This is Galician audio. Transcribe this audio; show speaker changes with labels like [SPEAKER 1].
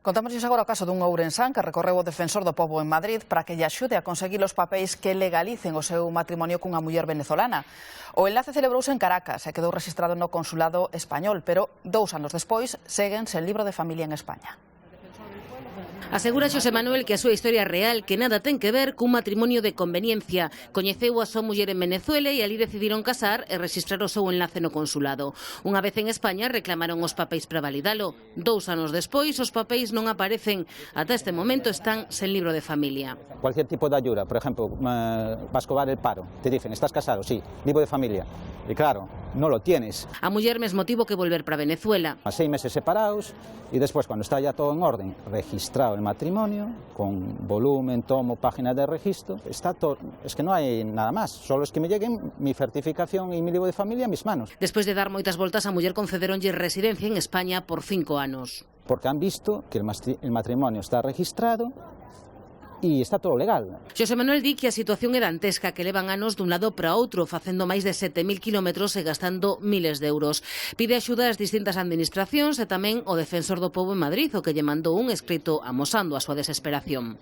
[SPEAKER 1] Contámoslles agora o caso dun ourensán que recorreu o defensor do pobo en Madrid para que lle axude a conseguir os papéis que legalicen o seu matrimonio cunha muller venezolana. O enlace celebrouse en Caracas e quedou rexistrado no consulado español, pero 2 anos despois seguen sen libro de familia en España.
[SPEAKER 2] Asegura Xosé Manuel que a súa historia real que nada ten que ver cun matrimonio de conveniencia. Coñeceu a súa muller en Venezuela e ali decidiron casar e registrar o seu enlace no consulado. Unha vez en España reclamaron os papéis para validalo. 2 anos despois os papéis non aparecen. Ata este momento están sen libro de familia.
[SPEAKER 3] Cualquier tipo de ayuda, por ejemplo, vas cobar el paro, te dicen, ¿estás casado? Sí, libro de familia. Y claro, no lo tienes.
[SPEAKER 2] A muller mesmo tivo que volver para Venezuela.
[SPEAKER 3] A 6 meses separados y después, cuando está ya todo en orden, registrado el matrimonio, con volumen, tomo, página de registro, está todo, es que no hay nada más, solo es que me lleguen mi certificación y mi libro de familia a mis manos.
[SPEAKER 2] Despois de dar moitas voltas, a muller concederonlle residencia en España por 5 anos.
[SPEAKER 3] Porque han visto que el matrimonio está registrado e está todo legal.
[SPEAKER 2] Xosé Manuel di que a situación é dantesca, que levan anos dun lado para outro, facendo máis de 7.000 kilómetros e gastando miles de euros. Pide axuda ás distintas administracións e tamén o defensor do pobo en Madrid, o que lle mandou un escrito amosando a súa desesperación.